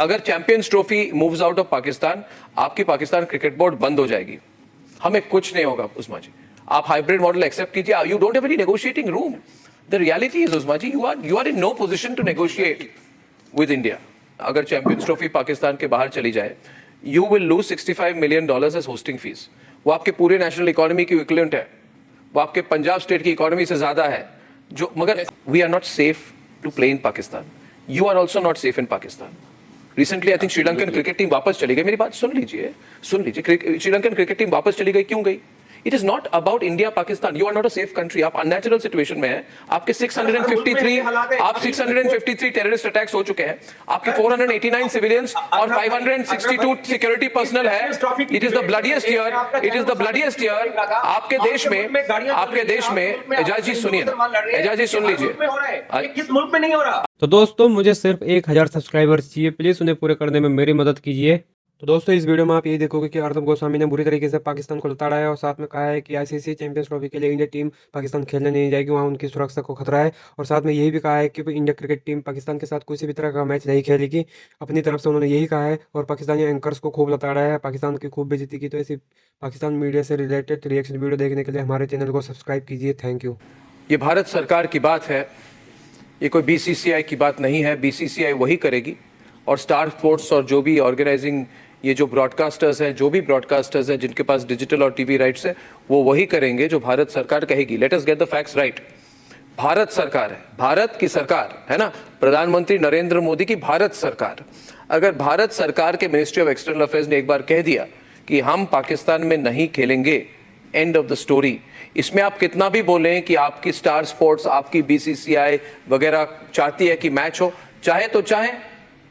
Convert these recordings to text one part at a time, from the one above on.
अगर Champions trophy moves out of Pakistan, आपकी Pakistan cricket board बंद हो जाएगी। हमें कुछ नहीं होगा उस्मा जी, आप हाइब्रिड मॉडल एक्सेप्ट कीजिए। You don't have any negotiating room. The reality is Usma ji, you are in no position to negotiate with India. अगर चैंपियंस ट्रॉफी पाकिस्तान के बाहर चली जाए, you will lose $65 million as hosting fees. वो आपके पूरे नेशनल इकोनॉमी की इक्विवेलेंट है, वो आपके पंजाब स्टेट की इकोनॉमी से ज्यादा है। जो मगर we are not safe to play in Pakistan. You are also not safe in Pakistan. Recently I think Sri Lankan cricket team वापस चली गई। मेरी बात सुन लीजिए। श्रीलंकन क्रिकेट टीम वापस चली गई, क्यों गई? It is not about India Pakistan. You are not a safe country. आप अननेचुरल सिचुएशन में है। आपके 653 टेररिस्ट अटैक्स हो चुके हैं। आपके 489 सिविलियंस और 562 सिक्योरिटी पर्सनल है। It is the bloodiest year, it is the bloodiest year आपके देश में। एजाज जी सुनिए, एजाज जी सुन लीजिए। किस मुल्क में नहीं हो रहा? तो दोस्तों मुझे सिर्फ 1000 सब्सक्राइबर्स चाहिए, प्लीज़ उन्हें पूरे करने में मेरी मदद कीजिए। तो दोस्तों इस वीडियो में आप यही देखोगे कि अर्नब गोस्वामी ने बुरी तरीके से पाकिस्तान को लताड़ा है और साथ में कहा है कि आईसीसी चैंपियंस ट्रॉफी के लिए इंडिया टीम पाकिस्तान खेलने नहीं जाएगी, वहाँ उनकी सुरक्षा को खतरा है। और साथ में यही भी कहा है कि इंडिया क्रिकेट टीम पाकिस्तान के साथ किसी भी तरह का मैच नहीं खेलेगी। अपनी तरफ से उन्होंने यही कहा है और पाकिस्तानी एंकर्स को खूब लताड़ा है, पाकिस्तान की खूब बेइज्जती की। तो ऐसी पाकिस्तान मीडिया से रिलेटेड रिएक्शन वीडियो देखने के लिए हमारे चैनल को सब्सक्राइब कीजिए। Thank you. ये भारत सरकार की बात है, ये कोई बीसीसीआई की बात नहीं है। बीसीसीआई वही करेगी और स्टार स्पोर्ट्स और जो भी ऑर्गेनाइजिंग, ये जो ब्रॉडकास्टर्स हैं, जो भी ब्रॉडकास्टर्स हैं जिनके पास डिजिटल और टीवी राइट्स है, वो वही करेंगे जो भारत सरकार कहेगी। Let us get the facts right. Bharat सरकार है, भारत की सरकार है ना, प्रधानमंत्री नरेंद्र मोदी की भारत सरकार। अगर भारत सरकार के मिनिस्ट्री ऑफ एक्सटर्नल अफेयर्स ने एक बार कह दिया कि हम पाकिस्तान में नहीं खेलेंगे, एंड ऑफ द स्टोरी। इसमें आप कितना भी बोलें कि आपकी स्टार स्पोर्ट्स, आपकी बीसीसीआई वगैरह चाहती है कि मैच हो, चाहे तो चाहे,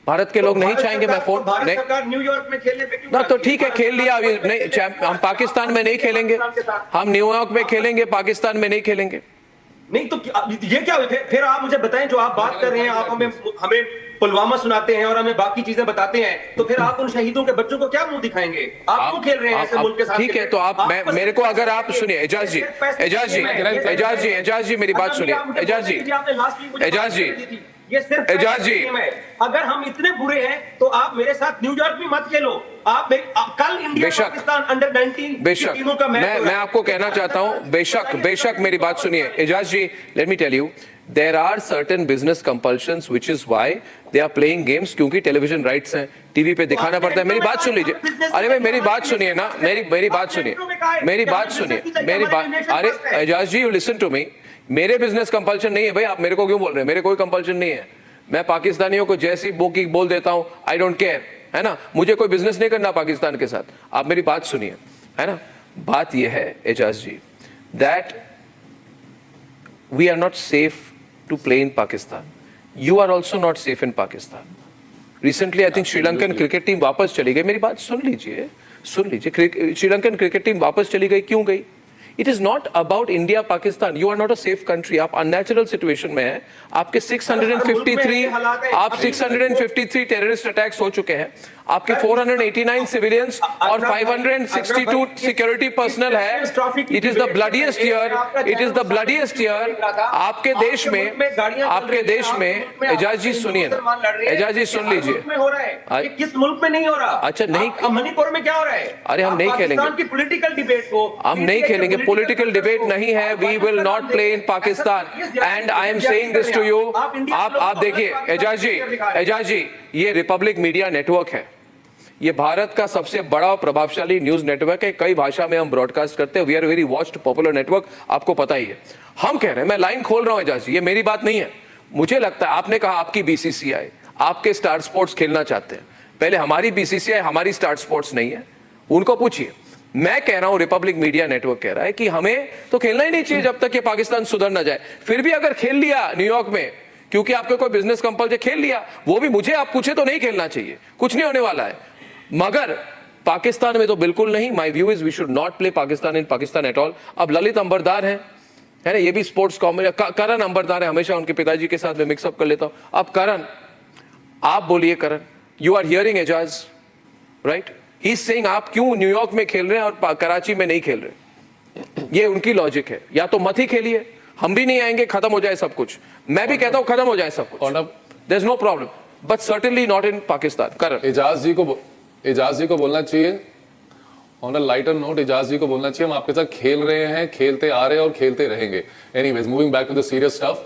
भारत के लोग नहीं चाहेंगे। मैं फोन नहीं, न्यूयॉर्क में खेलने पे क्यों ना तो ठीक है, खेल लिया। अभी नहीं, हम पाकिस्तान में नहीं खेलेंगे, हम न्यूयॉर्क में खेलेंगे, पाकिस्तान में नहीं खेलेंगे। नहीं तो ये क्या? फिर आप मुझे बताएं, जो आप बात कर रहे हैं, आप हमें पुलवामा सुनाते हैं और हमें बाकी चीजें बताते हैं, तो फिर आप उन शहीदों के बच्चों को क्या मुंह दिखाएंगे? आप क्यों खेल रहे हैं ऐसे मुल्क के साथ? ठीक है, तो आप मेरे को अगर आप सुनिए, एजाज जी मेरी बात सुनिए। ये सिर्फ एजाज जी, अगर हम इतने बुरे हैं तो आप मेरे साथ न्यूयॉर्क भी मत खेलो। आप कल इंडिया पाकिस्तान अंडर 19 टीमों का मैच मैं आपको कहना चाहता हूं, बेशक मेरी बात सुनिए। Ejaz ji, let me tell you, there are certain business compulsions which is why they are playing games, क्योंकि टेलीविजन राइट्स हैं, टीवी पे दिखाना पड़ता है। मेरी बात सुन लीजिए। अरे भाई मेरी बात सुनिए ना, मेरी बात सुनिए। अरे एजाज जी, यू लिसन टू मी। मेरे बिजनेस कंपल्शन नहीं है भाई, आप मेरे को क्यों बोल रहे हैं? मेरे कोई कंपल्शन नहीं है। मैं पाकिस्तानियों को जैसी बोकी बोल देता हूं, आई डोंट केयर, है ना। मुझे कोई बिजनेस नहीं करना पाकिस्तान के साथ। आप मेरी बात सुनिए, है ना। बात यह है Ejaz ji, that we are not safe to play in Pakistan. You are also not safe in Pakistan. Recently I think Sri Lankan cricket team वापस चली गई। मेरी बात सुन लीजिए। श्रीलंकन क्रिकेट टीम वापस चली गई, क्यों गई? It is not about India Pakistan. You are not a safe country. आप अननेचुरल सिचुएशन में है। आपके 653 टेररिस्ट अटैक्स हो चुके हैं। आपके 489 सिविलियंस और 562 सिक्योरिटी पर्सनल है। It is the bloodiest year, it is the bloodiest year आपके देश में। एजाज जी सुनिए ना, एजाज जी सुन लीजिए। किस मुल्क में नहीं हो रहा? अच्छा नहीं, मणिपुर में क्या हो रहा है? अरे हम नहीं खेलेंगे पॉलिटिकल डिबेट को, हम नहीं खेलेंगे। पॉलिटिकल डिबेट नहीं है। We will not play in Pakistan and I am saying this to you. आप देखिए एजाज जी, ये रिपब्लिक मीडिया नेटवर्क है। ये भारत का सबसे बड़ा और प्रभावशाली न्यूज नेटवर्क है। कई भाषा में हम ब्रॉडकास्ट करते हैं। We are very watched popular network, आपको पता ही है। हम कह रहे हैं, मैं लाइन खोल रहा हूं एजाज जी, ये मेरी बात नहीं है। मुझे लगता है आपने कहा आपकी बीसीसीआई, आपके स्टार स्पोर्ट्स खेलना चाहते हैं। पहले हमारी बीसीसीआई, हमारी स्टार स्पोर्ट्स नहीं है, उनको पूछिए। मैं कह रहा हूं, रिपब्लिक मीडिया नेटवर्क कह रहा है कि हमें तो खेलना ही नहीं चाहिए जब तक कि पाकिस्तान सुधर ना जाए। फिर भी अगर खेल लिया न्यूयॉर्क में, क्योंकि आपके कोई बिजनेस कंपल्शन, खेल लिया, वो भी मुझे आप पूछे तो नहीं खेलना चाहिए, कुछ नहीं होने वाला है। मगर पाकिस्तान में तो बिल्कुल नहीं। My view is we should not play Pakistan in Pakistan at all. अब ललित अंबरदार है ना, ये भी स्पोर्ट्स कॉमेडी। करण अंबरदार है, हमेशा उनके पिताजी के साथ में मिक्सअप कर लेता हूं। अब करण, आप बोलिए Karan, you are hearing Ejaz right? He is saying आप क्यों न्यूयॉर्क में खेल रहे हैं और कराची में नहीं खेल रहे। ये उनकी लॉजिक है। या तो मत ही खेलिए, हम भी नहीं आएंगे, खत्म हो जाए सब कुछ। मैं भी कहता हूं खत्म हो जाए सब कुछ, there is no problem. but certainly not in Pakistan. Karan. Ejaz ji को बोलना चाहिए on a lighter note, Ejaz ji को बोलना चाहिए हम आपके साथ खेल रहे हैं, खेलते आ रहे हैं और खेलते रहेंगे. Anyways moving back to the serious stuff.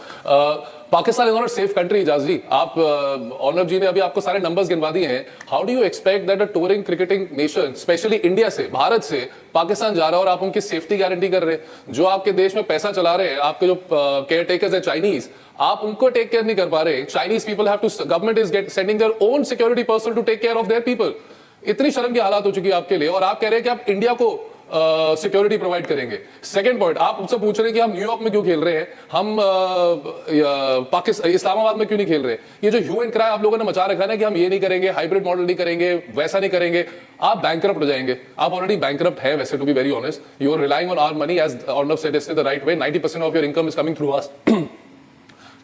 Pakistan is not a safe country. Ejaz ji, आप ऑनर जी ने अभी आपको सारे नंबर्स गिनवा दिए हैं. How do you expect that a touring cricketing nation, specially India से, भारत से पाकिस्तान जा रहा है और आप उनकी सेफ्टी गारंटी कर रहे हैं? जो आपके देश में पैसा चला रहे हैं, आपके जो केयर टेकर्स है चाइनीज, आप उनको टेक केयर नहीं कर पा रहे. Chinese people have to, government is sending their own security person to take care of their people. इतनी शर्म की हालात हो चुकी है आपके लिए और आप कह रहे हैं कि आप इंडिया को सिक्योरिटी प्रोवाइड करेंगे. सेकंड पॉइंट, आप मुझसे पूछ रहे हैं कि हम न्यूयॉर्क में क्यों खेल रहे हैं, हम पाकिस्तान इस्लामाबाद में क्यों नहीं खेल रहे. ये जो ह्यू एंड क्राई आप लोगों ने मचा रखा है ना कि हम ये नहीं करेंगे, हाइब्रिड मॉडल नहीं करेंगे, वैसा नहीं करेंगे, आप बैंकरप्ट हो जाएंगे. आप ऑलरेडी बैंकरप्ट है वैसे, to be very honest. You are relying on our money as Arnab said it's the right way. 90% of your income is coming through us.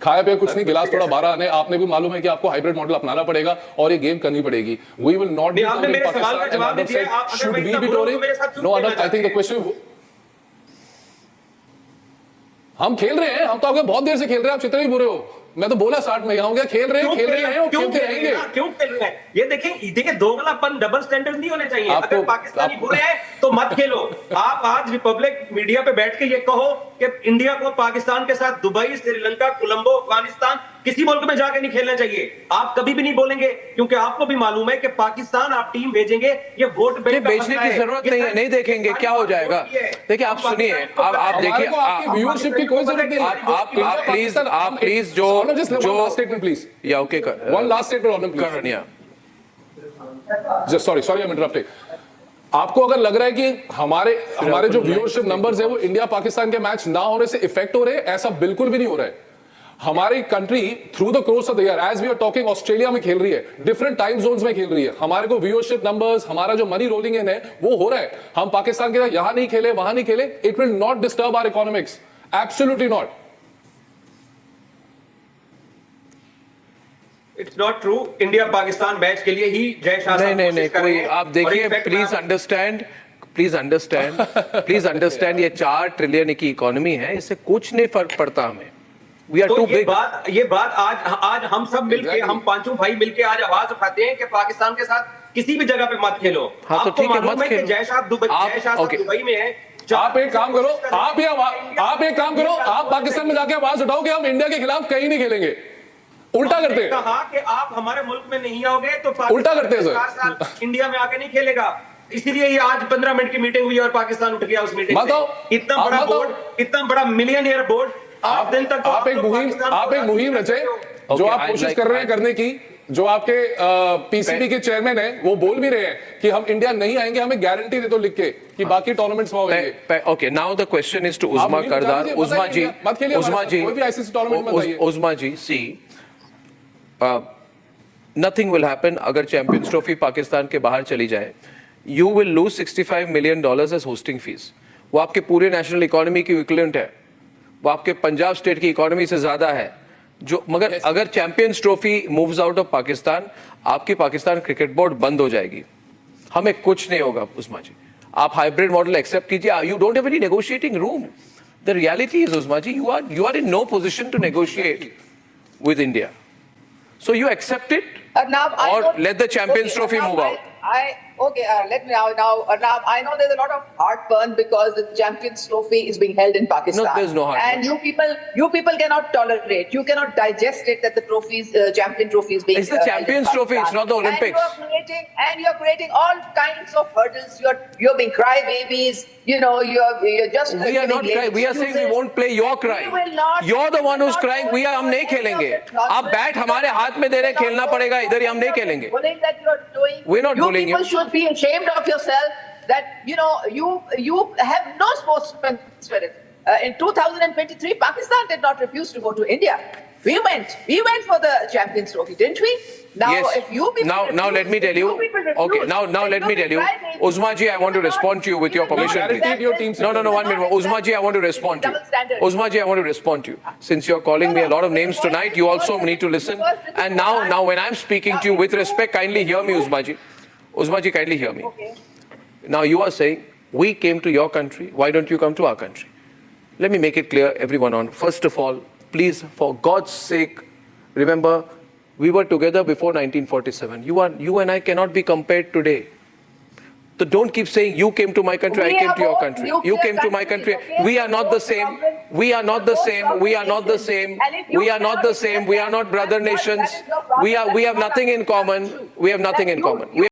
खाया पिया कुछ नहीं, गिलास थोड़ा 12 आने. आपने भी मालूम है कि आपको हाइब्रिड मॉडल अपनाना पड़ेगा और ये गेम करनी पड़ेगी. We will not be touring Pakistan. Should we be touring? No Arnab, I think the question, हम खेल रहे हैं, हम तो आपके बहुत देर से खेल रहे हैं. आप जितने भी बुरे हो, मैं तो बोला 60 में यहाँ खेल रहे हैं और खेलते रहेंगे. क्यों खेल रहे हैं? ये देखिए दोगलापन, डबल स्टैंडर्ड नहीं होने चाहिए. अगर पाकिस्तानी बुरे हैं तो मत खेलो. आप आज रिपब्लिक मीडिया पे बैठ के ये कहो कि इंडिया को पाकिस्तान के साथ दुबई, श्रीलंका, कोलंबो, अफगानिस्तान किसी मुल्क में जाके नहीं खेलना चाहिए. आप कभी भी नहीं बोलेंगे क्योंकि आपको भी मालूम है कि पाकिस्तान आप टीम भेजेंगे, ये वोट बेचने की जरूरत नहीं है. नहीं देखेंगे क्या हो जाएगा. देखिए आप सुनिए, आप देखिए, व्यूअरशिप की कोई जरूरत नहीं. आप प्लीज जो last statement please. Yeah okay, one last statement on please. Karan, yeah just sorry I am interrupting. आपको अगर लग रहा है कि हमारे जो व्यूअरशिप नंबर्स है वो इंडिया पाकिस्तान के मैच ना होने से इफेक्ट हो रहे हैं, ऐसा बिल्कुल भी नहीं हो रहा है. हमारी country through the course of the year, as we are talking, Australia में खेल रही है, डिफरेंट टाइम जोन्स में खेल रही है. हमारे को व्यूअरशिप नंबर्स, हमारा जो मनी रोलिंग इन है वो हो रहा है. हम पाकिस्तान के साथ यहां नहीं खेले, वहां नहीं खेले, it will not disturb our economics. Absolutely not. It's not true. India Pakistan match के लिए ही जय शाह नहीं कोई, आप देखिए, प्लीज अंडरस्टैंड ये 4 ट्रिलियन की इकोनॉमी है, इससे कुछ नहीं फर्क पड़ता हमें. We are too big. ये बात आज हम सब मिलके, हम पांचों भाई मिलके आज आवाज उठाते हैं कि पाकिस्तान के साथ किसी भी जगह पे मत खेलो. हाँ तो ठीक है, मत खेलो. जय शाह दुबई में है. आप एक काम करो, आप पाकिस्तान में जाके आवाज उठाओ कि हम इंडिया के खिलाफ कहीं नहीं खेलेंगे. उल्टा करते हैं. कहा कि आप हमारे मुल्क में नहीं आओगे तो उल्टा करते हैं सर. इंडिया में आके नहीं खेलेगा. इसीलिए ये आज 15 मिनट की मीटिंग हुई और पाकिस्तान उठ गया उस मीटिंग से. इतना बड़ा बोर्ड, इतना बड़ा मिलियनियर बोर्ड, 8 दिन तक आप एक मुहिम रचे जो आप कोशिश कर रहे हैं करने की. जो आपके पीसीबी के चेयरमैन है वो बोल भी रहे हैं कि हम इंडिया नहीं आएंगे, हमें गारंटी दे दो लिख के कि बाकी टूर्नामेंट्स में होंगे. Okay, now the question is to Usma Kardar. Usma ji, see, nothing will happen अगर चैंपियंस ट्रॉफी पाकिस्तान के बाहर चली जाए. You will lose $65 million as hosting fees. वो आपके पूरे नेशनल इकोनॉमी की इक्विवेलेंट है, वो आपके पंजाब स्टेट की इकोनॉमी से ज्यादा है. जो मगर अगर Champions trophy moves out of Pakistan, आपकी पाकिस्तान क्रिकेट बोर्ड बंद हो जाएगी. हमें कुछ नहीं होगा. उस्मा जी, आप हाइब्रिड मॉडल एक्सेप्ट कीजिए. You don't have any negotiating room. The reality is, Usma ji, you are in no position to negotiate with India. So you accept it, or let the Champions Trophy move out? Let me now. I know there's a lot of heartburn because the Champions Trophy is being held in Pakistan. No, there's no heartburn. And you people cannot tolerate. You cannot digest it that the Champion Trophy is being. It's the Champions Trophy. It's not the Olympics. And you're creating all kinds of hurdles. You're being crybabies. You know, you're just. We are not crying. We are saying we won't play your cry. You're the one who's crying. हम नहीं खेलेंगे. आप bat हमारे हाथ में दे रहे, खेलना पड़ेगा इधर ही, हम नहीं खेलेंगे. We're not bullying you. People should be ashamed of yourself that you have no sportsman spirit. In 2023, Pakistan did not refuse to go to India. We went for the Champions Trophy, didn't we? Now, yes. if you people now let me tell you. Okay, now let me tell you. Uzma ji, I want to respond to you with your permission. No, 1 minute. Uzma ji, I want to respond to you. Uzma ji, I want to respond to you. Since you're calling me a lot of names tonight, you also need to listen. And now when I'm speaking to you with respect, kindly hear me, Uzma ji. Uzma ji, kindly hear me. Okay. Now you are saying, we came to your country, why don't you come to our country? Let me make it clear, everyone on. First of all, please, for God's sake, remember, We were together before 1947. You and I cannot be compared today. So don't keep saying you came to my country, I We came are to your both country. nuclear You came to my country. countries, okay? We are not the Both same. sovereign- We are not the both same. sovereign We are not the nations. same. And if you We are not cannot the accept same. We are that, not brother that is nations. your problem. We have That is nothing not in common. true. We have nothing That in you- common. you